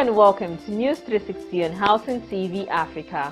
and welcome to News 360 on Housing TV Africa.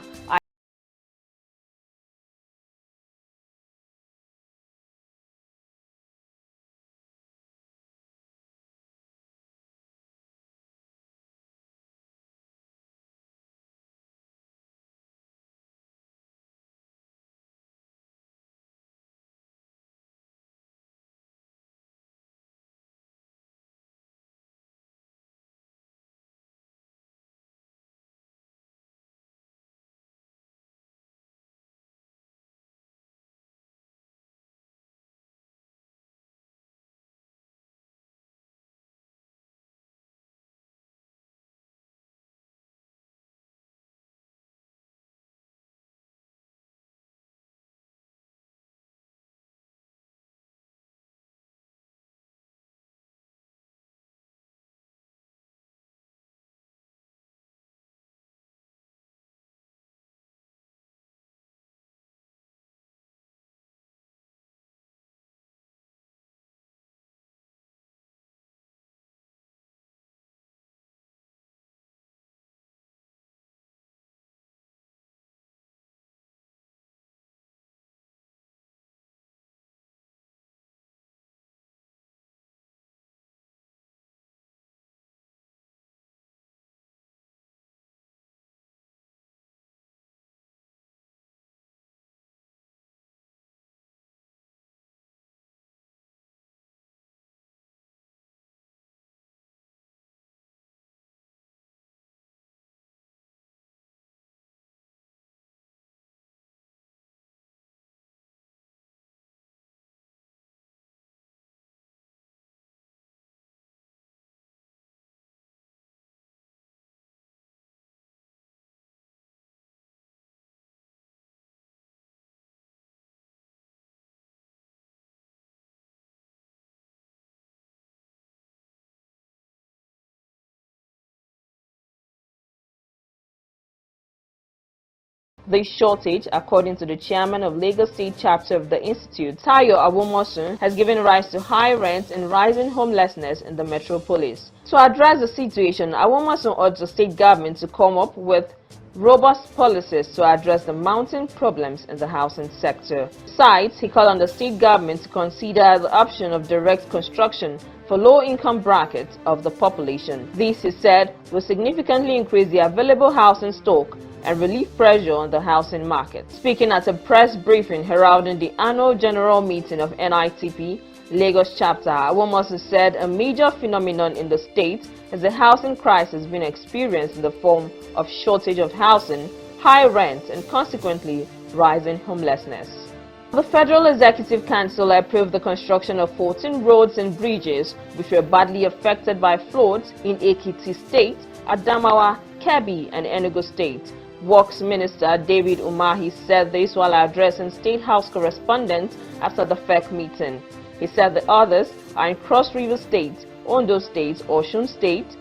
The shortage, according to the chairman of Lagos State chapter of the Institute, Tayo Awomosun, has given rise to high rents and rising homelessness in the metropolis. To address the situation, Awomosun urged the state government to come up with robust policies to address the mounting problems in the housing sector. Besides, he called on the state government to consider the option of direct construction for low-income brackets of the population. This, he said, will significantly increase the available housing stock and relieve pressure on the housing market. Speaking at a press briefing heralding the annual general meeting of NITP, Lagos chapter, Awomosun said a major phenomenon in the state is the housing crisis being experienced in the form of shortage of housing, high rents, and consequently rising homelessness. The Federal Executive Council approved the construction of 14 roads and bridges which were badly affected by floods in Ekiti State, Adamawa, Kebbi, and Enugu State. Works Minister David Umahi said this while addressing State House correspondents after the FEC meeting. He said the others are in Cross River State, Ondo State, Osun State,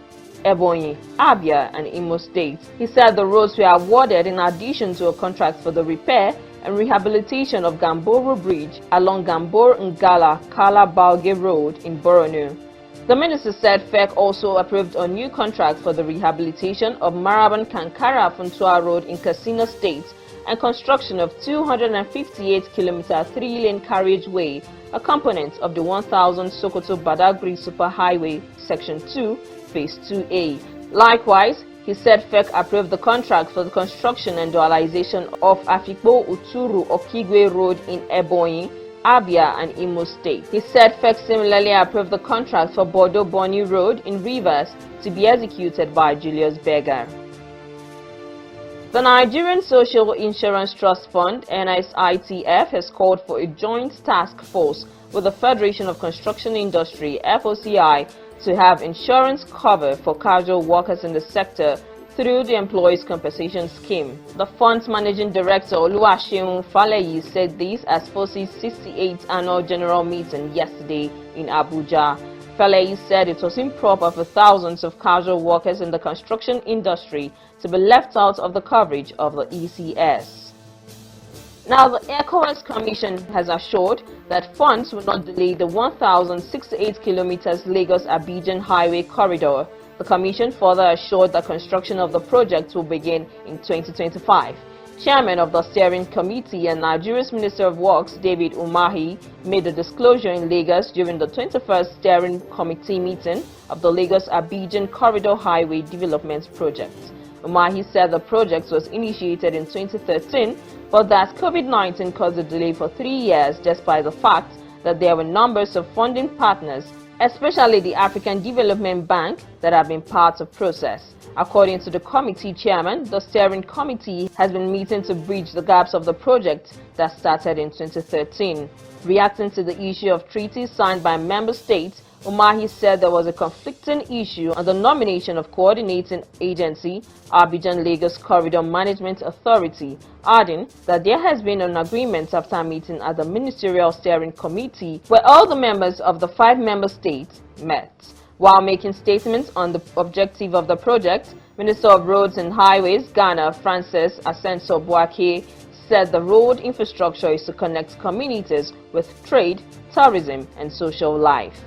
Ebonyi, Abia, and Imo State. He said the roads were awarded in addition to a contract for the repair and rehabilitation of Gamboro Bridge along Gamboro-Ngala Kala-Balge Road in Borno. The minister said FEC also approved a new contract for the rehabilitation of Maraban Kankara Funtua Road in Katsina State and construction of 258-kilometer 3-lane carriageway, a component of the 1000 Sokoto Badagry Superhighway Section 2, Phase 2A. Likewise, he said FEC approved the contract for the construction and dualization of Afikpo Uturu Okigwe Road in Ebonyi, Abia, and Imo State. He said FEC similarly approved the contract for Bordeaux Boni Road in Rivers to be executed by Julius Berger. The Nigerian Social Insurance Trust Fund, NSITF, has called for a joint task force with the Federation of Construction Industry, FOCI, to have insurance cover for casual workers in the sector through the Employees Compensation Scheme. The fund's managing director, Oluwaseun Faleyi, said this at FOCI's 68th annual general meeting yesterday in Abuja. Faleyi said it was improper for thousands of casual workers in the construction industry to be left out of the coverage of the ECS. Now, the ECOWAS Commission has assured that funds will not delay the 1,068 kilometers Lagos-Abidjan highway corridor The Commission further assured that construction of the project will begin in 2025. Chairman of the Steering Committee and Nigeria's Minister of Works, David Umahi, made the disclosure in Lagos during the 21st Steering Committee meeting of the Lagos-Abidjan Corridor Highway Development Project. Umahi said the project was initiated in 2013, but that COVID-19 caused a delay for 3 years despite the fact that there were numbers of funding partners, especially the African Development Bank, that have been part of the process. According to the committee chairman, the steering committee has been meeting to bridge the gaps of the project that started in 2013. Reacting to the issue of treaties signed by member states, Umahi said there was a conflicting issue on the nomination of coordinating agency, Abidjan-Lagos Corridor Management Authority, adding that there has been an agreement after a meeting at the Ministerial Steering Committee where all the members of the 5 member states met. While making statements on the objective of the project, Minister of Roads and Highways, Ghana, Francis Asenso Boakye, said the road infrastructure is to connect communities with trade, tourism, and social life.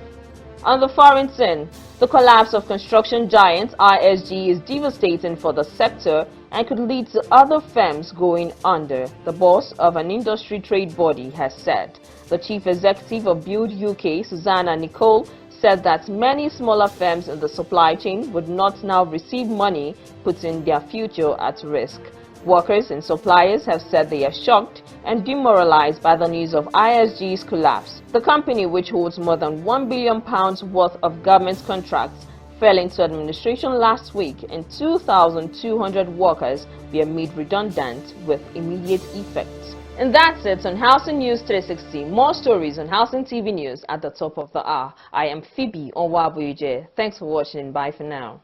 On the foreign scene, the collapse of construction giant ISG is devastating for the sector and could lead to other firms going under, the boss of an industry trade body has said. The chief executive of Build UK, Susanna Nicole, said that many smaller firms in the supply chain would not now receive money, putting their future at risk. Workers and suppliers have said they are shocked and demoralized by the news of ISG's collapse. The company, which holds more than £1 billion worth of government contracts, fell into administration last week and 2,200 workers were made redundant with immediate effect. And that's it on Housing News 360. More stories on Housing TV News at the top of the hour. I am Phoebe Onwabuje. Thanks for watching. Bye for now.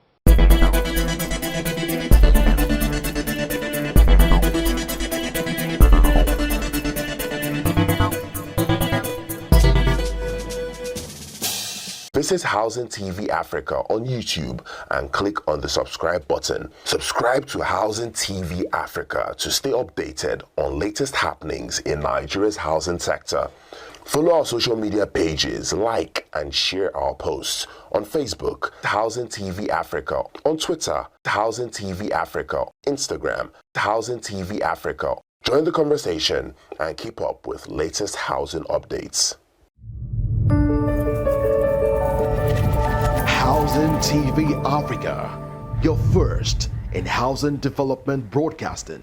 Visit Housing TV Africa on YouTube and click on the subscribe button. Subscribe to Housing TV Africa to stay updated on latest happenings in Nigeria's housing sector. Follow our social media pages, like and share our posts on Facebook, Housing TV Africa, on Twitter, Housing TV Africa, Instagram, Housing TV Africa. Join the conversation and keep up with latest housing updates. Housing TV Africa, your first in housing development broadcasting.